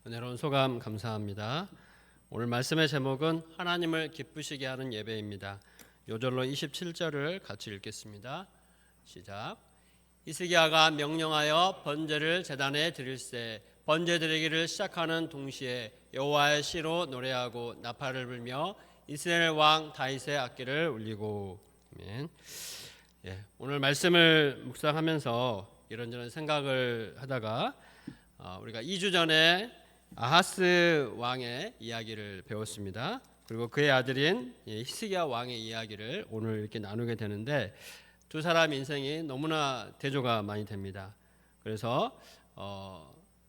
은혜로운 소감 감사합니다. 오늘 말씀의 제목은 하나님을 기쁘시게 하는 예배입니다. 요절로 27절을 같이 읽겠습니다. 시작. 히스기야가 명령하여 번제를 제단에 드릴세 번제 드리기를 시작하는 동시에 여호와의 시로 노래하고 나팔을 불며 이스라엘 왕 다윗의 악기를 울리고. 아멘. 오늘 말씀을 묵상하면서 이런저런 생각을 하다가 우리가 2주 전에 아하스 왕의 이야기를 배웠습니다. 그리고 그의 아들인 히스기야 왕의 이야기를 오늘 이렇게 나누게 되는데 두 사람 인생이 너무나 대조가 많이 됩니다. 그래서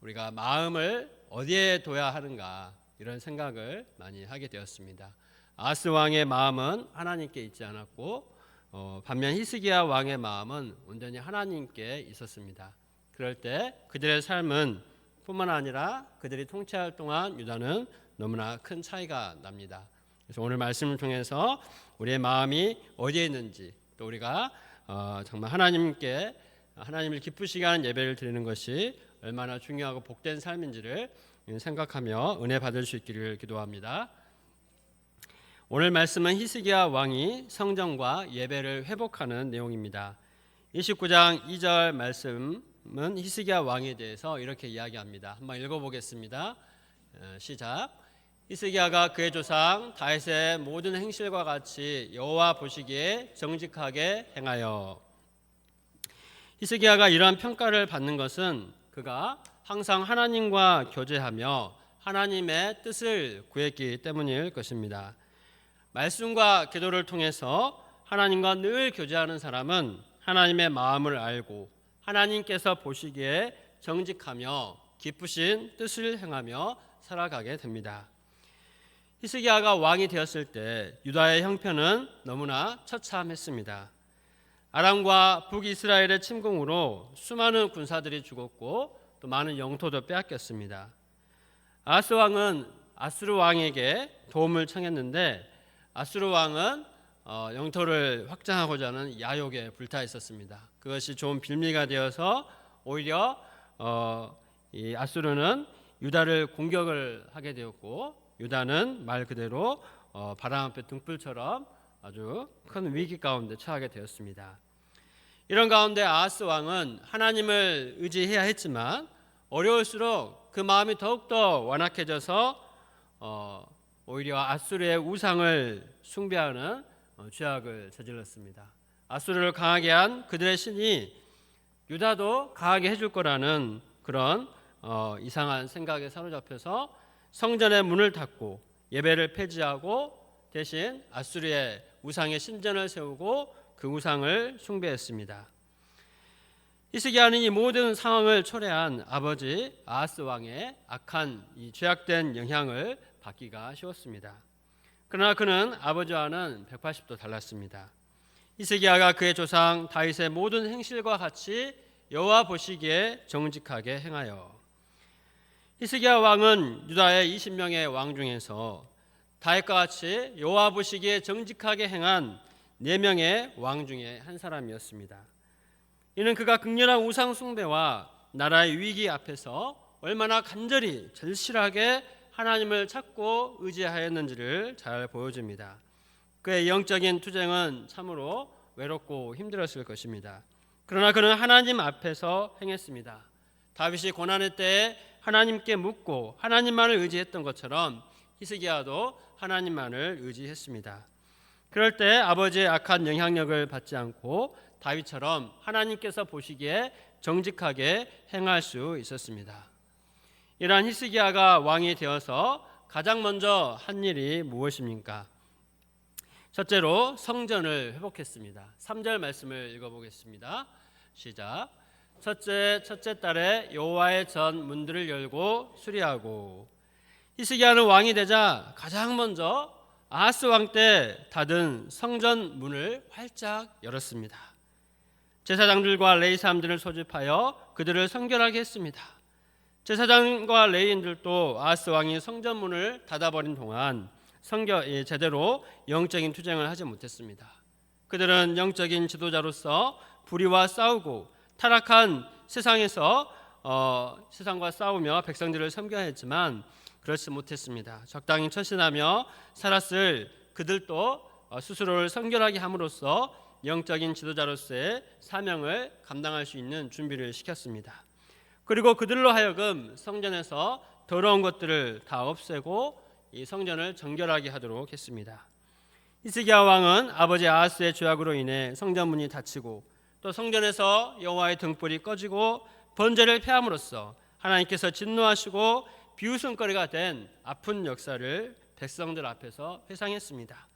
우리가 마음을 어디에 둬야 하는가 이런 생각을 많이 하게 되었습니다. 아하스 왕의 마음은 하나님께 있지 않았고 반면 히스기야 왕의 마음은 온전히 하나님께 있었습니다. 그럴 때 그들의 삶은 뿐만 아니라 그들이 통치할 동안 유다는 너무나 큰 차이가 납니다. 그래서 오늘 말씀을 통해서 우리의 마음이 어디에 있는지 또 우리가 정말 하나님을 기쁘시게 하는 예배를 드리는 것이 얼마나 중요하고 복된 삶인지를 생각하며 은혜 받을 수 있기를 기도합니다. 오늘 말씀은 히스기야 왕이 성전과 예배를 회복하는 내용입니다. 29장 2절 말씀은 히스기야 왕에 대해서 이렇게 이야기합니다. 한번 읽어보겠습니다. 시작. 히스기야가 그의 조상 다윗의 모든 행실과 같이 여호와 보시기에 정직하게 행하여. 히스기야가 이러한 평가를 받는 것은 그가 항상 하나님과 교제하며 하나님의 뜻을 구했기 때문일 것입니다. 말씀과 기도를 통해서 하나님과 늘 교제하는 사람은 하나님의 마음을 알고 하나님께서 보시기에 정직하며 기쁘신 뜻을 행하며 살아가게 됩니다. 히스기야가 왕이 되었을 때 유다의 형편은 너무나 처참했습니다. 아람과 북이스라엘의 침공으로 수많은 군사들이 죽었고 또 많은 영토도 빼앗겼습니다. 아하스 왕은 아수르 왕에게 도움을 청했는데 아수르 왕은 영토를 확장하고자 하는 야욕에 불타 있었습니다. 그것이 좋은 빌미가 되어서 오히려 이 아수르는 유다를 공격을 하게 되었고 유다는 말 그대로 바람 앞에 등불처럼 아주 큰 위기 가운데 처하게 되었습니다. 이런 가운데 아하스 왕은 하나님을 의지해야 했지만 어려울수록 그 마음이 더욱더 완악해져서 오히려 아수르의 우상을 숭배하는 죄악을 저질렀습니다. 아수르를 강하게 한 그들의 신이 유다도 강하게 해줄 거라는 그런 이상한 생각에 사로잡혀서 성전의 문을 닫고 예배를 폐지하고 대신 아수르의 우상의 신전을 세우고 그 우상을 숭배했습니다. 히스기야는 이 모든 상황을 초래한 아버지 아하스 왕의 악한 이 죄악된 영향을 받기가 쉬웠습니다. 그러나 그는 아버지와는 180도 달랐습니다. 히스기야가 그의 조상 다윗의 모든 행실과 같이 여호와 보시기에 정직하게 행하여. 히스기야 왕은 유다의 20명의 왕 중에서 다윗과 같이 여호와 보시기에 정직하게 행한 4명의 왕 중에 한 사람이었습니다. 이는 그가 극렬한 우상 숭배와 나라의 위기 앞에서 얼마나 간절히 절실하게 하나님을 찾고 의지하였는지를 잘 보여줍니다. 그의 영적인 투쟁은 참으로 외롭고 힘들었을 것입니다. 그러나 그는 하나님 앞에서 행했습니다. 다윗이 고난의 때에 하나님께 묻고 하나님만을 의지했던 것처럼 히스기야도 하나님만을 의지했습니다. 그럴 때 아버지의 악한 영향력을 받지 않고 다윗처럼 하나님께서 보시기에 정직하게 행할 수 있었습니다. 이러한 히스기야가 왕이 되어서 가장 먼저 한 일이 무엇입니까? 첫째로 성전을 회복했습니다. 3절 말씀을 읽어보겠습니다. 시작. 첫째 달에 여호와의 전 문들을 열고 수리하고. 히스기야는 왕이 되자 가장 먼저 아하스 왕 때 닫은 성전 문을 활짝 열었습니다. 제사장들과 레위 사람들을 소집하여 그들을 성결하게 했습니다. 제사장과 레위인들도 아하스 왕이 성전 문을 닫아버린 동안 제대로 영적인 투쟁을 하지 못했습니다. 그들은 영적인 지도자로서 불의와 싸우고 타락한 세상에서 세상과 싸우며 백성들을 섬겨야 했지만 그렇지 못했습니다. 적당히 처신하며 살았을 그들도 스스로를 성결하게 함으로써 영적인 지도자로서의 사명을 감당할 수 있는 준비를 시켰습니다. 그리고 그들로 하여금 성전에서 더러운 것들을 다 없애고 이 성전을 정결하게 하도록 했습니다. 히스기야 왕은 아버지 아하스의 죄악으로 인해 성전문이 닫히고 또 성전에서 여호와의 등불이 꺼지고 번제를 폐함으로써 하나님께서 진노하시고 비웃음거리가 된 아픈 역사를 백성들 앞에서 회상했습니다.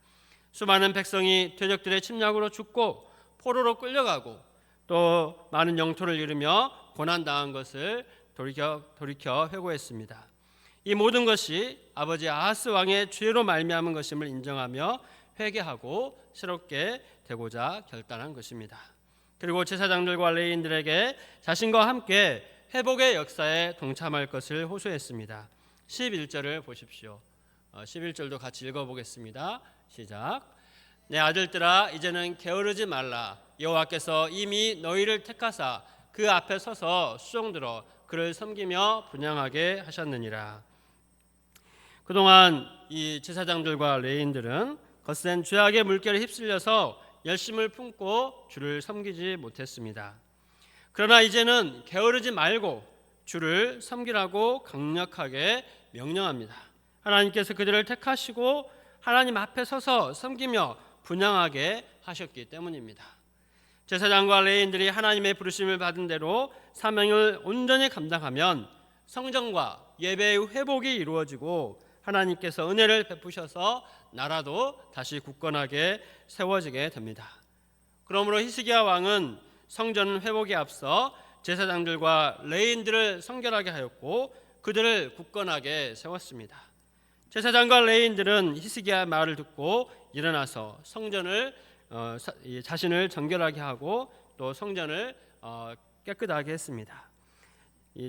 수많은 백성이 대적들의 침략으로 죽고 포로로 끌려가고 또 많은 영토를 잃으며 고난당한 것을 돌이켜 회고했습니다. 이 모든 것이 아버지 아하스 왕의 죄로 말미암은 것임을 인정하며 회개하고 새롭게 되고자 결단한 것입니다. 그리고 제사장들과 레위인들에게 자신과 함께 회복의 역사에 동참할 것을 호소했습니다. 11절을 보십시오. 11절도 같이 읽어보겠습니다. 시작. 내 아들들아 이제는 게으르지 말라. 여호와께서 이미 너희를 택하사 그 앞에 서서 수종들어 그를 섬기며 분향하게 하셨느니라. 그동안 이 제사장들과 레위인들은 거센 죄악의 물결에 휩쓸려서 열심을 품고 주를 섬기지 못했습니다. 그러나 이제는 게으르지 말고 주를 섬기라고 강력하게 명령합니다. 하나님께서 그들을 택하시고 하나님 앞에 서서 섬기며 분향하게 하셨기 때문입니다. 제사장과 레위인들이 하나님의 부르심을 받은 대로 사명을 온전히 감당하면 성전과 예배의 회복이 이루어지고 하나님께서 은혜를 베푸셔서 나라도 다시 굳건하게 세워지게 됩니다. 그러므로 히스기야 왕은 성전 회복에 앞서 제사장들과 레위인들을 성결하게 하였고 그들을 굳건하게 세웠습니다. 제사장과 레위인들은 히스기야의 말을 듣고 일어나서 성전을 자신을 정결하게 하고 또 성전을 깨끗하게 했습니다.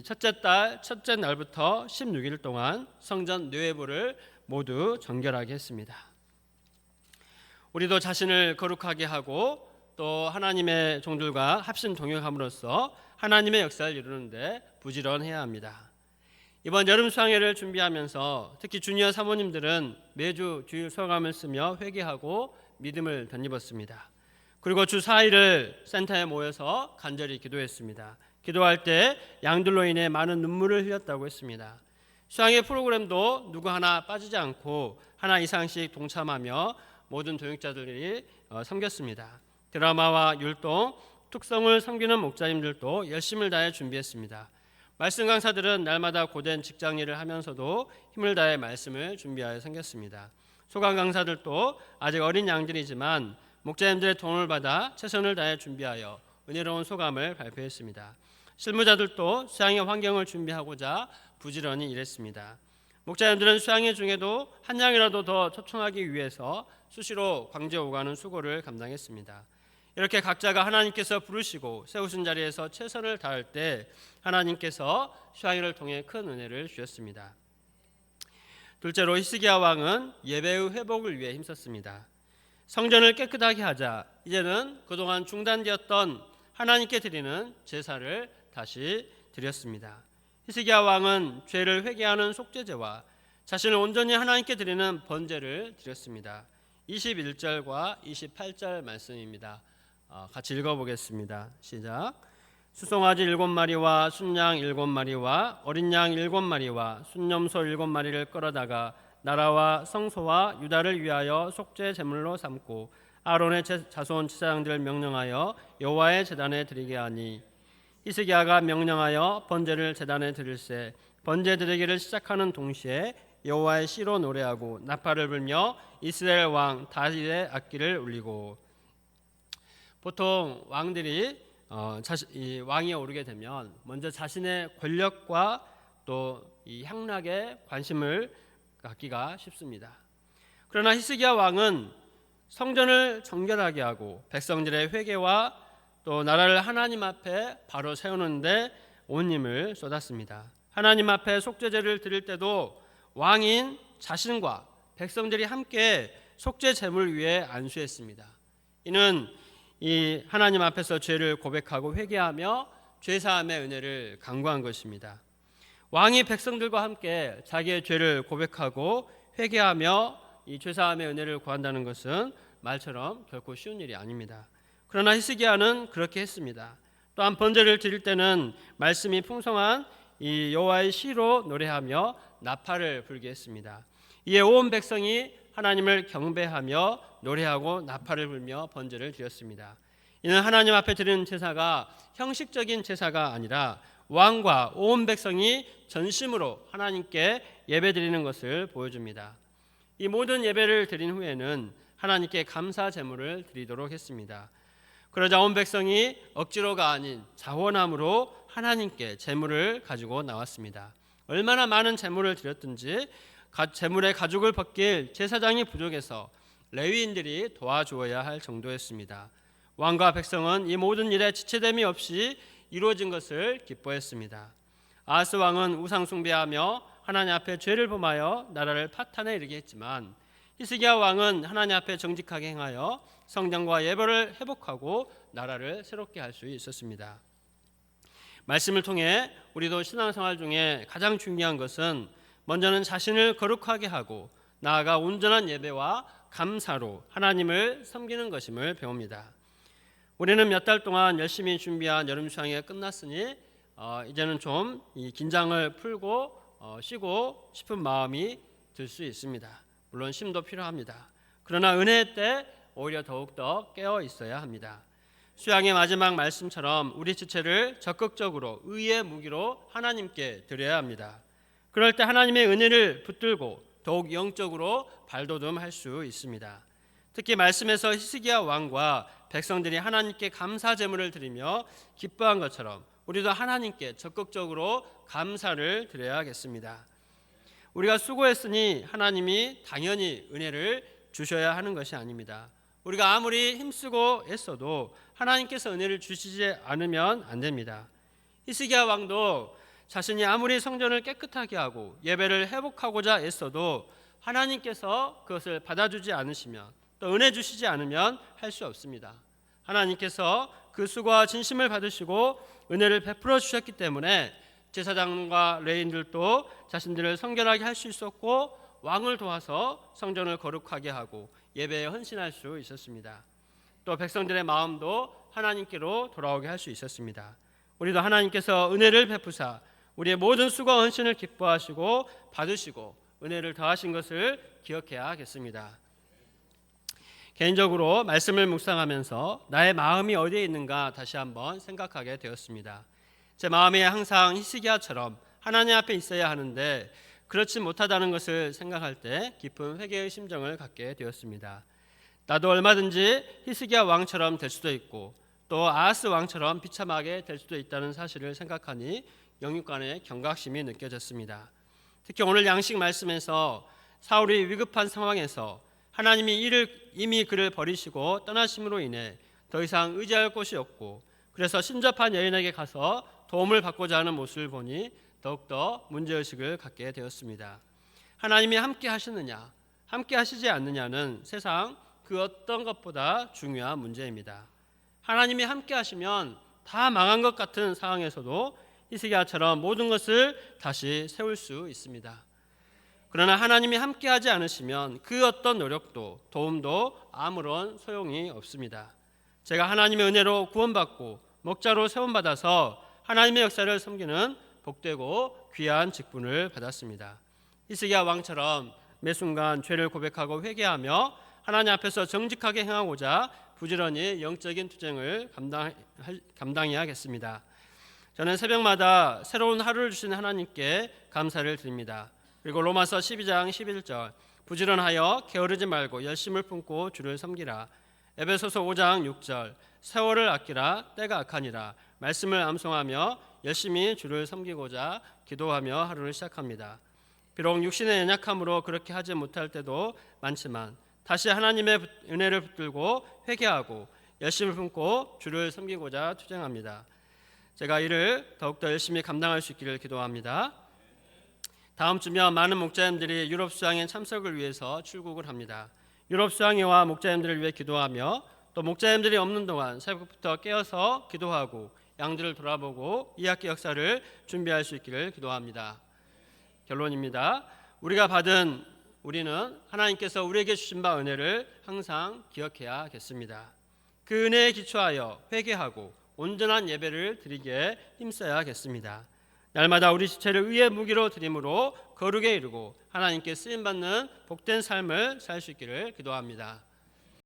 첫째 달 첫째 날부터 16일 동안 성전 내외부를 모두 정결하게 했습니다. 우리도 자신을 거룩하게 하고 또 하나님의 종들과 합심 동역함으로써 하나님의 역사를 이루는데 부지런해야 합니다. 이번 여름 수양회를 준비하면서 특히 주니어 사모님들은 매주 주일 소감을 쓰며 회개하고 믿음을 덧입었습니다. 그리고 주 4일을 센터에 모여서 간절히 기도했습니다. 기도할 때 양들로 인해 많은 눈물을 흘렸다고 했습니다. 수양회 프로그램도 누구 하나 빠지지 않고 하나 이상씩 동참하며 모든 동역자들이 섬겼습니다. 드라마와 율동, 특성을 섬기는 목자님들도 열심을 다해 준비했습니다. 말씀 강사들은 날마다 고된 직장 일을 하면서도 힘을 다해 말씀을 준비하여 섬겼습니다. 소강 강사들도 아직 어린 양들이지만 목자님들의 도움을 받아 최선을 다해 준비하여 은혜로운 소감을 발표했습니다. 실무자들도 수양의 환경을 준비하고자 부지런히 일했습니다. 목자님들은 수양회 중에도 한 양이라도 더 초청하기 위해서 수시로 광주에 오가는 수고를 감당했습니다. 이렇게 각자가 하나님께서 부르시고 세우신 자리에서 최선을 다할 때 하나님께서 수양회를 통해 큰 은혜를 주셨습니다. 둘째로 히스기야 왕은 예배의 회복을 위해 힘썼습니다. 성전을 깨끗하게 하자 이제는 그동안 중단되었던 하나님께 드리는 제사를 다시 드렸습니다. 히스기야 왕은 죄를 회개하는 속죄제와 자신을 온전히 하나님께 드리는 번제를 드렸습니다. 21절과 28절 말씀입니다. 같이 읽어보겠습니다. 시작. 수송아지 7마리와 순양 7마리와 어린 양 7마리와 순염소 7마리를 끌어다가 나라와 성소와 유다를 위하여 속죄 제물로 삼고 아론의 자손 제사장들을 명령하여 여호와의 제단에 드리게 하니 히스기야가 명령하여 번제를 제단에 드릴새 번제 드리기를 시작하는 동시에 여호와의 시로 노래하고 나팔을 불며 이스라엘 왕 다윗의 악기를 울리고. 보통 왕들이 이 왕위에 오르게 되면 먼저 자신의 권력과 또 이 향락에 관심을 갖기가 쉽습니다. 그러나 히스기야 왕은 성전을 정결하게 하고 백성들의 회개와 또 나라를 하나님 앞에 바로 세우는데 온 힘을 쏟았습니다. 하나님 앞에 속죄제를 드릴 때도 왕인 자신과 백성들이 함께 속죄 제물 위에 안수했습니다. 이는 이 하나님 앞에서 죄를 고백하고 회개하며 죄사함의 은혜를 간구한 것입니다. 왕이 백성들과 함께 자기의 죄를 고백하고 회개하며 이 죄사함의 은혜를 구한다는 것은 말처럼 결코 쉬운 일이 아닙니다. 그러나 히스기야는 그렇게 했습니다. 또한 번제를 드릴 때는 말씀이 풍성한 이 여호와의 시로 노래하며 나팔을 불게 했습니다. 이에 온 백성이 하나님을 경배하며 노래하고 나팔을 불며 번제를 드렸습니다. 이는 하나님 앞에 드리는 제사가 형식적인 제사가 아니라 왕과 온 백성이 전심으로 하나님께 예배드리는 것을 보여줍니다. 이 모든 예배를 드린 후에는 하나님께 감사 제물을 드리도록 했습니다. 그러자 온 백성이 억지로가 아닌 자원함으로 하나님께 제물을 가지고 나왔습니다. 얼마나 많은 제물을 드렸든지 제물의 가죽을 벗길 제사장이 부족해서 레위인들이 도와주어야 할 정도였습니다. 왕과 백성은 이 모든 일에 지체됨이 없이 이루어진 것을 기뻐했습니다. 아하스 왕은 우상 숭배하며 하나님 앞에 죄를 범하여 나라를 파탄에 이르게 했지만 히스기야 왕은 하나님 앞에 정직하게 행하여 성전과 예배를 회복하고 나라를 새롭게 할 수 있었습니다. 말씀을 통해 우리도 신앙생활 중에 가장 중요한 것은 먼저는 자신을 거룩하게 하고 나아가 온전한 예배와 감사로 하나님을 섬기는 것임을 배웁니다. 우리는 몇 달 동안 열심히 준비한 여름 수양회가 끝났으니 이제는 좀 이 긴장을 풀고 쉬고 싶은 마음이 들 수 있습니다. 물론 쉼도 필요합니다. 그러나 은혜의 때 오히려 더욱더 깨어 있어야 합니다. 수양의 마지막 말씀처럼 우리 지체를 적극적으로 의의 무기로 하나님께 드려야 합니다. 그럴 때 하나님의 은혜를 붙들고 더욱 영적으로 발돋움할 수 있습니다. 특히 말씀에서 히스기야 왕과 백성들이 하나님께 감사 제물을 드리며 기뻐한 것처럼 우리도 하나님께 적극적으로 감사를 드려야겠습니다. 우리가 수고했으니 하나님이 당연히 은혜를 주셔야 하는 것이 아닙니다. 우리가 아무리 힘쓰고 애써도 하나님께서 은혜를 주시지 않으면 안 됩니다. 히스기야 왕도 자신이 아무리 성전을 깨끗하게 하고 예배를 회복하고자 애써도 하나님께서 그것을 받아주지 않으시면 또 은혜 주시지 않으면 할 수 없습니다. 하나님께서 그 수고와 진심을 받으시고 은혜를 베풀어 주셨기 때문에 제사장과 레위인들도 자신들을 성결하게 할 수 있었고 왕을 도와서 성전을 거룩하게 하고 예배에 헌신할 수 있었습니다. 또 백성들의 마음도 하나님께로 돌아오게 할 수 있었습니다. 우리도 하나님께서 은혜를 베푸사 우리의 모든 수고와 헌신을 기뻐하시고 받으시고 은혜를 더하신 것을 기억해야겠습니다. 개인적으로 말씀을 묵상하면서 나의 마음이 어디에 있는가 다시 한번 생각하게 되었습니다. 제 마음이 항상 히스기야처럼 하나님 앞에 있어야 하는데 그렇지 못하다는 것을 생각할 때 깊은 회개의 심정을 갖게 되었습니다. 나도 얼마든지 히스기야 왕처럼 될 수도 있고 또 아하스 왕처럼 비참하게 될 수도 있다는 사실을 생각하니 영육간의 경각심이 느껴졌습니다. 특히 오늘 양식 말씀에서 사울이 위급한 상황에서 하나님이 이미 그를 버리시고 떠나심으로 인해 더 이상 의지할 곳이 없고 그래서 신접한 여인에게 가서 도움을 받고자 하는 모습을 보니 더욱더 문제의식을 갖게 되었습니다. 하나님이 함께 하시느냐 함께 하시지 않느냐는 세상 그 어떤 것보다 중요한 문제입니다. 하나님이 함께 하시면 다 망한 것 같은 상황에서도 히스기야처럼 모든 것을 다시 세울 수 있습니다. 그러나 하나님이 함께하지 않으시면 그 어떤 노력도 도움도 아무런 소용이 없습니다. 제가 하나님의 은혜로 구원받고 목자로 세움받아서 하나님의 역사를 섬기는 복되고 귀한 직분을 받았습니다. 히스기야 왕처럼 매 순간 죄를 고백하고 회개하며 하나님 앞에서 정직하게 행하고자 부지런히 영적인 투쟁을 감당해야겠습니다. 저는 새벽마다 새로운 하루를 주신 하나님께 감사를 드립니다. 그리고 로마서 12장 11절 부지런하여 게으르지 말고 열심을 품고 주를 섬기라. 에베소서 5장 6절 세월을 아끼라 때가 악하니라. 말씀을 암송하며 열심히 주를 섬기고자 기도하며 하루를 시작합니다. 비록 육신의 연약함으로 그렇게 하지 못할 때도 많지만 다시 하나님의 은혜를 붙들고 회개하고 열심을 품고 주를 섬기고자 투쟁합니다. 제가 이를 더욱더 열심히 감당할 수 있기를 기도합니다. 다음 주면 많은 목자님들이 유럽 수양회 참석을 위해서 출국을 합니다. 유럽 수양회와 목자님들을 위해 기도하며 또 목자님들이 없는 동안 새벽부터 깨어서 기도하고 양들을 돌아보고 이 학기 역사를 준비할 수 있기를 기도합니다. 결론입니다. 우리는 하나님께서 우리에게 주신 바 은혜를 항상 기억해야겠습니다. 그 은혜에 기초하여 회개하고 온전한 예배를 드리기에 힘써야겠습니다. 날마다 우리 지체를 의의 무기로 드림으로 거룩에 이르고 하나님께 쓰임받는 복된 삶을 살 수 있기를 기도합니다.